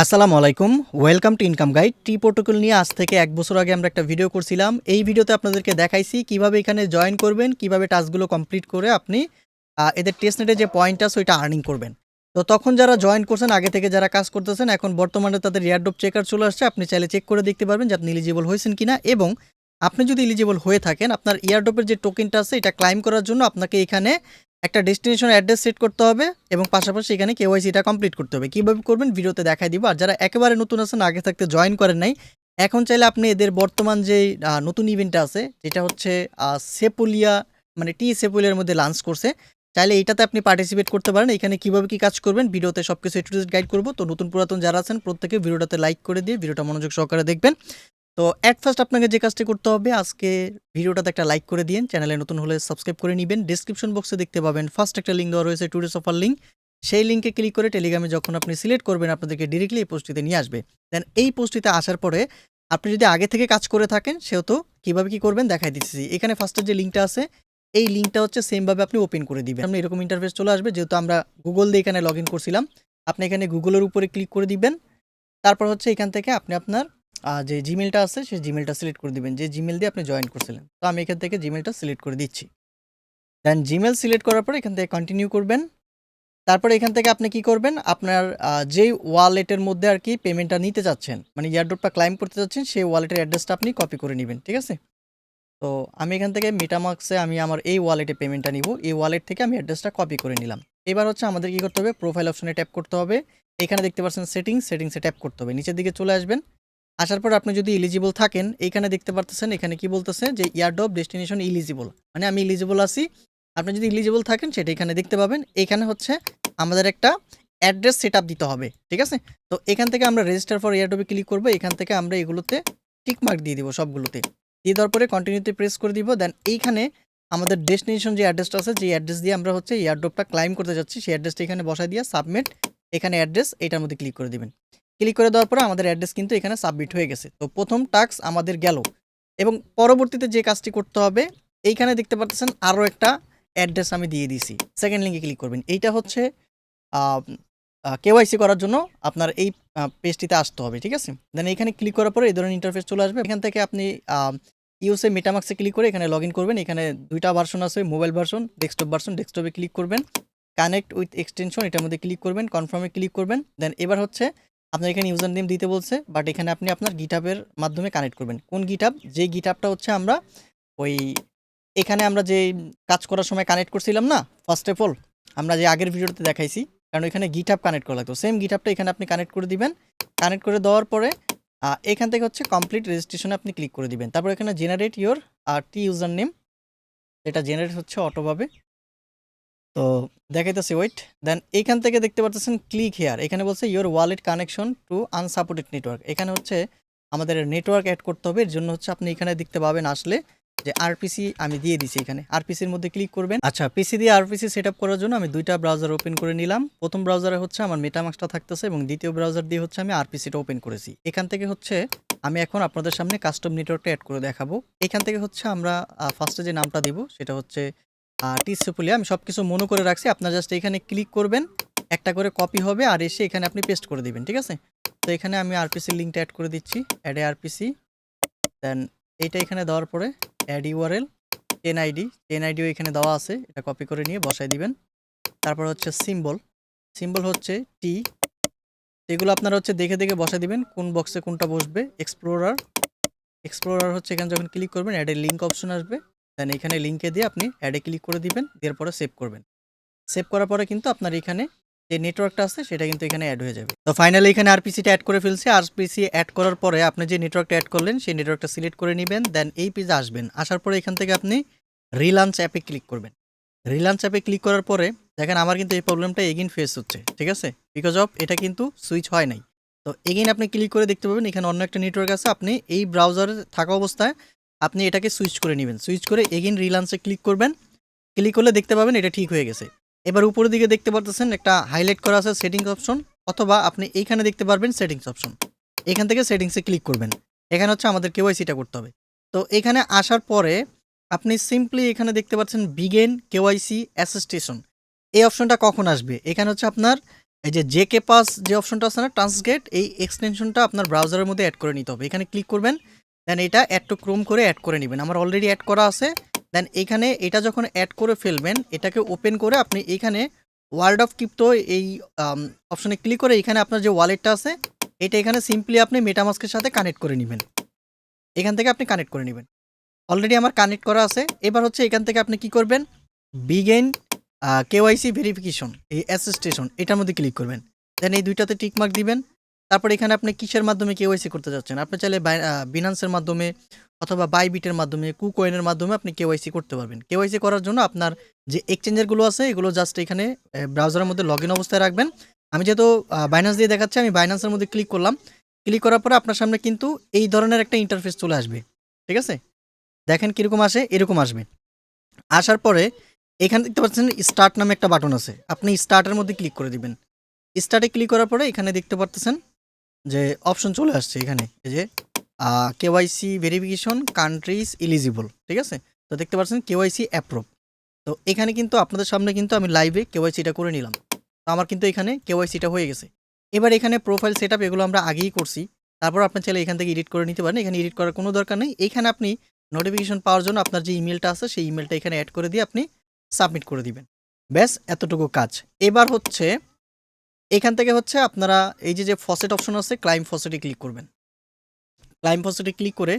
আসসালামু আলাইকুম। Welcome to income guide. T protocol নিয়ে আজ থেকে ১ বছর আগে আমরা একটা ভিডিও করছিলাম। এই ভিডিওতে আপনাদেরকে দেখাইছি কিভাবে এখানে জয়েন করবেন, কিভাবে টাস্কগুলো কমপ্লিট করে আপনি এদের টেস্টনেটে যে পয়েন্ট আছে ওইটা আর্নিং করবেন। তো তখন যারা জয়েন করছেন, আগে থেকে যারা কাজ করতেছেন, এখন বর্তমানে তাদের এয়ারড্রপ চেকার চলে আসছে। আপনি চাইলে চেক করে দেখতে পারবেন যে আপনি এলিজিবল হয়েছেন কিনা, এবং আপনি যদি এলিজিবল হয়ে থাকেন, আপনার এয়ারড্রপের যে টোকেনটা আছে এটা ক্লাইম করার জন্য আপনাকে এখানে একটা ডেস্টিনেশন অ্যাড্রেস সেট করতে হবে এবং পাশাপাশি এখানে কেওয়াইসিটা কমপ্লিট করতে হবে। কীভাবে করবেন ভিডিওতে দেখাই দিব। আর যারা একেবারে নতুন আছেন, আগে থাকতে জয়েন করেন নাই, এখন চাইলে আপনি এদের বর্তমান যে নতুন ইভেন্টটা আছে, যেটা হচ্ছে সেপুলিয়া, মানে টি সেপুলিয়ার মধ্যে লঞ্চ করছে, চাইলে এইটাতে আপনি পার্টিসিপেট করতে পারেন। এখানে কীভাবে কী কাজ করবেন ভিডিওতে সব কিছু একটু গাইড করবো। তো নতুন পুরাতন যারা আছেন প্রত্যেকে ভিডিওটাতে লাইক করে দিয়ে ভিডিওটা মনোযোগ সহকারে দেখবেন। তো অ্যাট ফার্স্ট আপনাকে যে কাজটি করতে হবে, আজকে ভিডিওটাতে একটা লাইক করে দিন, চ্যানেলে নতুন হলে সাবস্ক্রাইব করে নেবেন। ডেসক্রিপশন বক্সে দেখতে পাবেন ফার্স্ট একটা লিঙ্ক দেওয়া রয়েছে, টুডেস অফার লিঙ্ক। সেই লিঙ্কে ক্লিক করে টেলিগ্রামে যখন আপনি সিলেক্ট করবেন, আপনাদেরকে ডিরেক্টলি এই পোস্টটিতে নিয়ে আসবে। দেন এই পোস্টটিতে আসার পরে আপনি যদি আগে থেকে কাজ করে থাকেন, সেহেতু কীভাবে কী করবেন দেখাই দিচ্ছি। এখানে ফার্স্টের যে লিঙ্কটা আছে, এই লিঙ্কটা হচ্ছে সেমভাবে আপনি ওপেন করে দিবেন। আপনি এরকম ইন্টারফেস চলে আসবে, যেহেতু আমরা গুগল দিয়ে এখানে লগ ইন করছিলাম। আপনি এখানে গুগলের উপরে ক্লিক করে দিবেন। তারপর হচ্ছে এখান থেকে আপনি আপনার যে জিমেলটা আছে সেই জিমেলটা সিলেক্ট করে দিবেন, যে জিমেল দিয়ে আপনি জয়েন করছিলেন। তো আমি এখান থেকে জিমেলটা সিলেক্ট করে দিচ্ছি। দেন জিমেল সিলেক্ট করার পরে এখান থেকে কন্টিনিউ করবেন। তারপরে এখান থেকে আপনি কি করবেন, আপনার যেই ওয়ালেটের মধ্যে আর কি পেমেন্টটা নিতে চাচ্ছেন, মানে এয়ারড্রপটা ক্লাইম করতে চাচ্ছেন, সেই ওয়ালেটের অ্যাড্রেসটা আপনি কপি করে নেবেন। ঠিক আছে? তো আমি এখান থেকে মেটামাস্কে আমি আমার এই ওয়ালেটে পেমেন্টটা নিব। এই ওয়ালেট থেকে আমি অ্যাড্রেসটা কপি করে নিলাম। এবার হচ্ছে আমাদের কি করতে হবে, প্রোফাইল অপশনে ট্যাপ করতে হবে। এখানে দেখতে পাচ্ছেন সেটিংসে ট্যাপ করতে হবে। নিচের দিকে চলে আসবেন। আসার পর আপনি যদি এলিজিবল থাকেন, এইখানে দেখতে পারতেছেন, এখানে কি বলতেছে যে এয়ারড্রপ ডেস্টিনেশন ইলিজিবল, মানে আমি এলিজিবল আছি। আপনি যদি এলিজিবল থাকেন সেটা এখানে দেখতে পাবেন। এখানে হচ্ছে আমাদের একটা অ্যাড্রেস সেটআপ দিতে হবে। ঠিক আছে? তো এখান থেকে আমরা রেজিস্টার ফর এয়ারড্রপে ক্লিক করব। এখান থেকে আমরা এগুলোতে টিক মার্ক দিয়ে দিব, সবগুলোতে দিয়ে দেওয়ার পরে কন্টিনিউতে প্রেস করে দিব। দেন এইখানে আমাদের ডেস্টিনেশন যে অ্যাড্রেসটা আছে, যে অ্যাড্রেস দিয়ে আমরা হচ্ছে এয়ারড্রপটা ক্লাইম করতে যাচ্ছি, সেই অ্যাড্রেসটা এখানে বসায় দিয়ে সাবমিট, এখানে অ্যাড্রেস, এটার মধ্যে ক্লিক করে দিবেন। ক্লিক করে দেওয়ার পরে আমাদের অ্যাড্রেস কিন্তু এখানে সাবমিট হয়ে গেছে। তো প্রথম টাস্ক আমাদের গেল, এবং পরবর্তীতে যে কাজটি করতে হবে, এইখানে দেখতে পাচ্ছেন আরও একটা অ্যাড্রেস আমি দিয়ে দিছি। সেকেন্ড লিঙ্কে ক্লিক করবেন। এইটা হচ্ছে কেওয়াইসি করার জন্য আপনার এই পেজটিতে আসতে হবে। ঠিক আছে? দেন এখানে ক্লিক করার পরে এই ধরনের ইন্টারফেস চলে আসবে। এখান থেকে আপনি ইউএসএ মেটামাস্কে ক্লিক করে এখানে লগ ইন করবেন। এখানে ২টা ভার্সন আছে, মোবাইল ভার্সন, ডেস্কটপ ভার্সন। ডেস্কটপে ক্লিক করবেন, কানেক্ট উইথ এক্সটেনশন, এটার মধ্যে ক্লিক করবেন, কনফার্মে ক্লিক করবেন। দেন এবার হচ্ছে আপনার এখানে ইউজার নেম দিতে বলছে, বাট এখানে আপনি আপনার গিটহাবের মাধ্যমে কানেক্ট করবেন। কোন গিটহাব? যে গিটহাবটা হচ্ছে আমরা ওই এখানে আমরা যে কাজ করার সময় কানেক্ট করছিলাম না, ফার্স্ট অফ অল আমরা যে আগের ভিডিওতে দেখাইছি, কারণ এখানে গিটহাব কানেক্ট করা লাগতো। সেম গিটহাবটা এখানে আপনি কানেক্ট করে দিবেন। কানেক্ট করে দেওয়ার পরে এখান থেকে হচ্ছে কমপ্লিট রেজিস্ট্রেশনে আপনি ক্লিক করে দিবেন। তারপর এখানে generate your T user name, এটা জেনারেট হচ্ছে অটোভাবে। তো দেখাইতেছে, ওয়েট। দেন এইখান থেকে দেখতে পারতেছেন ক্লিক হেয়ার, এখানে বলছে your wallet connection to unsupported network. এখানে হচ্ছে আমাদের নেটওয়ার্ক অ্যাড করতে হবে। এর জন্য হচ্ছে আপনি এখানে দেখতে পাবেন আসলে যে আরপিসি আমি দিয়ে দিছি। এখানে আরপিসির মধ্যে ক্লিক করবেন। আচ্ছা, পিসি দিয়ে আরপিসি সেট আপ করার জন্য আমি 2টা ব্রাউজার ওপেন করে নিলাম। প্রথম ব্রাউজারে হচ্ছে আমার মেটামাস্কটা থাকতেছে, এবং দ্বিতীয় ব্রাউজার দিয়ে হচ্ছে আমি আরপিসিটা ওপেন করেছি। এখান থেকে হচ্ছে আমি এখন আপনাদের সামনে কাস্টম নেটওয়ার্কটা অ্যাড করে দেখাবো। এখান থেকে হচ্ছে আমরা ফার্স্টে যে নামটা দিব সেটা হচ্ছে টি সেপুলিয়া। আমি সব কিছু মনে করে রাখছি। আপনার জাস্ট এখানে ক্লিক করবেন, একটা করে কপি হবে, আর এসে এখানে আপনি পেস্ট করে দিবেন। ঠিক আছে? তো এখানে আমি আরপিসির লিঙ্কটা অ্যাড করে দিচ্ছি, অ্যাড এ আরপিসি। দেন এইটা এখানে দেওয়ার পরে অ্যাড ইউআরএল, 10 আইডিও এখানে দেওয়া আছে, এটা কপি করে নিয়ে বসাই দিবেন। তারপর হচ্ছে সিম্বল হচ্ছে টি, এগুলো আপনারা হচ্ছে দেখে দেখে বসাই দিবেন কোন বক্সে কোনটা বসবে। এক্সপ্লোরার হচ্ছে এখানে যখন ক্লিক করবেন অ্যাড এ লিঙ্ক অপশন আসবে। দেন এখানে লিঙ্কে দিয়ে আপনি অ্যাডে ক্লিক করে দিবেন, দেওয়ার পরে সেভ করবেন। সেভ করার পরে কিন্তু আপনার এখানে যে নেটওয়ার্কটা আছে সেটা কিন্তু এখানে অ্যাড হয়ে যাবে। তো ফাইনালি এখানে আরপিসিটা অ্যাড করে ফেলছি। আরপিসি অ্যাড করার পরে আপনি যে নেটওয়ার্কটা অ্যাড করলেন সেই নেটওয়ার্কটা সিলেক্ট করে নেবেন। দেন এই পেজে আসবেন। আসার পরে এখান থেকে আপনি রিলাঞ্চ অ্যাপে ক্লিক করবেন। রিলাঞ্চ অ্যাপে ক্লিক করার পরে দেখেন আমার কিন্তু এই প্রবলেমটা এগেইন ফেস হচ্ছে। ঠিক আছে? বিকজ অফ এটা কিন্তু সুইচ হয় নাই। তো এগেইন আপনি ক্লিক করে দেখতে পাবেন এখানে অন্য একটা নেটওয়ার্ক আছে। আপনি এই ব্রাউজারে থাকা অবস্থায় আপনি এটাকে সুইচ করে নেবেন। সুইচ করে এগেইন রিলান্সে ক্লিক করবেন। ক্লিক করলে দেখতে পাবেন এটা ঠিক হয়ে গেছে। এবার উপরের দিকে দেখতে পারতেছেন একটা হাইলাইট করা আছে সেটিংস অপশন, অথবা আপনি এইখানে দেখতে পারবেন সেটিংস অপশন। এখান থেকে সেটিংসে ক্লিক করবেন। এখানে হচ্ছে আমাদের কেওয়াইসিটা করতে হবে। তো এখানে আসার পরে আপনি সিম্পলি এখানে দেখতে পাচ্ছেন বিগেন কেওয়াইসি অ্যাসিস্টেশন। এই অপশনটা কখন আসবে? এখানে হচ্ছে আপনার এই যে জেকে পাস যে অপশনটা আছে না ট্রান্সগেট, এই এক্সটেনশনটা আপনার ব্রাউজারের মধ্যে অ্যাড করে নিতে হবে। এখানে ক্লিক করবেন, দেন এটা অ্যাড টু ক্রোম করে অ্যাড করে নেবেন। আমার অলরেডি অ্যাড করা আছে। দেন এখানে এটা যখন অ্যাড করে ফেলবেন, এটাকে ওপেন করে আপনি এখানে ওয়ার্ল্ড অফ ক্রিপ্টো এই অপশনে ক্লিক করে এখানে আপনার যে ওয়ালেটটা আছে এটা এখানে সিম্পলি আপনি মেটামাস্কের সাথে কানেক্ট করে নেবেন। এখান থেকে আপনি কানেক্ট করে নেবেন। অলরেডি আমার কানেক্ট করা আছে। এবার হচ্ছে এখান থেকে আপনি কি করবেন, বিগেইন কেওয়াইসি ভেরিফিকেশন এই অ্যাসিস্টেশন এটার মধ্যে ক্লিক করবেন। দেন এই দুইটাতে টিকমার্ক দিবেন। তারপর এখানে আপনি কিসের মাধ্যমে কেওয়াইসি করতে যাচ্ছেন, আপনি চাইলে বিনান্সের মাধ্যমে অথবা বাইবিটের মাধ্যমে, কুকয়েনের মাধ্যমে আপনি কেওয়াইসি করতে পারবেন। কেওয়াইসি করার জন্য আপনার যে এক্সচেঞ্জারগুলো আছে এগুলো জাস্ট এখানে ব্রাউজারের মধ্যে লগ ইন অবস্থায় রাখবেন। আমি যেহেতু বাইন্যান্স দিয়ে দেখাচ্ছি, আমি বাইন্যান্সের মধ্যে ক্লিক করলাম। ক্লিক করার পরে আপনার সামনে কিন্তু এই ধরনের একটা ইন্টারফেস চলে আসবে। ঠিক আছে, দেখেন কীরকম আসে, এরকম আসবে। আসার পরে এখানে দেখতে পাচ্ছেন স্টার্ট নামে একটা বাটন আছে, আপনি স্টার্টের মধ্যে ক্লিক করে দিবেন। স্টার্টে ক্লিক করার পরে এখানে দেখতে পারতেছেন যে অপশন চলে আসছে এখানে, এই যে কেওয়াইসি ভেরিফিকেশন কান্ট্রিজ এলিজিবল। ঠিক আছে, তো দেখতে পাচ্ছেন কেওয়াইসি অ্যাপ্রুভ। তো এখানে কিন্তু আপনাদের সামনে কিন্তু আমি লাইভে কেওয়াইসিটা করে নিলাম। তো আমার কিন্তু এখানে কেওয়াইসিটা হয়ে গেছে। এবার এখানে প্রোফাইল সেটআপ এগুলো আমরা আগেই করছি। তারপর আপনি চাইলে এখান থেকে এডিট করে নিতে পারেন। এখানে এডিট করার কোনো দরকার নেই। এখানে আপনি নোটিফিকেশন পাওয়ার জন্য আপনার যে ইমেলটা আছে সেই ইমেলটা এখানে অ্যাড করে দিয়ে আপনি সাবমিট করে দিবেন। ব্যাস এতটুকু কাজ। এবার হচ্ছে এখান থেকে হচ্ছে আপনারা এই যে ফসেট অপশন আছে, ক্লাইম ফসেটে ক্লিক করবেন। ক্লাইম ফসেটে ক্লিক করে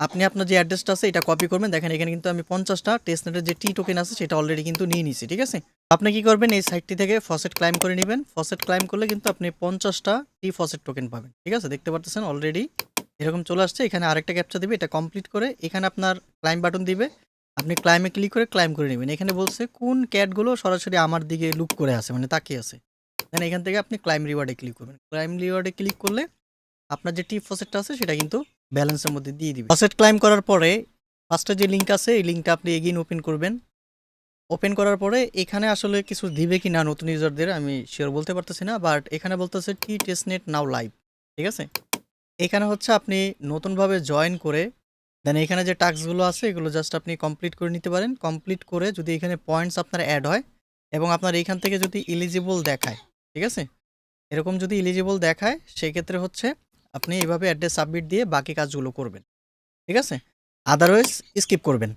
আপনি আপনার যে অ্যাড্রেসটা আছে এটা কপি করবেন। দেখেন এখানে কিন্তু আমি 50টা টেস্টনেটের যে টি টোকেন আছে সেটা অলরেডি কিন্তু নিয়ে নিছি। ঠিক আছে, আপনি কি করবেন, এই সাইটটি থেকে ফসেট ক্লাইম করে নেবেন। ফসেট ক্লাইম করলে কিন্তু আপনি 50টা টি ফসেট টোকেন পাবেন। ঠিক আছে, দেখতে পাচ্ছেন অলরেডি এরকম চলে আসছে। এখানে আরেকটা ক্যাপচা দিবে, এটা কমপ্লিট করে এখানে আপনার ক্লাইম বাটন দিবে। আপনি ক্লাইমে ক্লিক করে ক্লাইম করে নেবেন। এখানে বলছে কোন ক্যাটগুলো সরাসরি আমার দিকে লুক করে আছে, মানে তাকিয়ে আছে। দেন এখান থেকে আপনি ক্লাইম রিওয়ার্ডে ক্লিক করবেন। ক্লাইম রিওয়ার্ডে ক্লিক করলে আপনার যে টি ফসেটটা আছে সেটা কিন্তু ব্যালেন্সের মধ্যে দিয়ে দিবে। ফসেট ক্লাইম করার পরে ফার্স্টে যে লিঙ্ক আছে এই লিঙ্কটা আপনি এগেইন ওপেন করবেন। ওপেন করার পরে এখানে আসলে কিছু দিবে কি না নতুন ইউজারদের আমি শিওর বলতে পারতেছি না, বাট এখানে বলতেছে টি টেস্টনেট নাও লাইভ। ঠিক আছে, এখানে হচ্ছে আপনি নতুনভাবে জয়েন করে দেন এখানে যে টাস্কগুলো আছে এগুলো জাস্ট আপনি কমপ্লিট করে নিতে পারেন। কমপ্লিট করে যদি এখানে পয়েন্টস আপনার অ্যাড হয় এবং আপনার এইখান থেকে যদি এলিজিবল দেখায়, ঠিক আছে, এরকম যদি এলিজিবল দেখায় সেই ক্ষেত্রে হচ্ছে আপনি এভাবে অ্যাড্রেস সাবমিট দিয়ে বাকি কাজগুলো করবেন। ঠিক আছে, আদারওয়াইজ স্কিপ করবেন।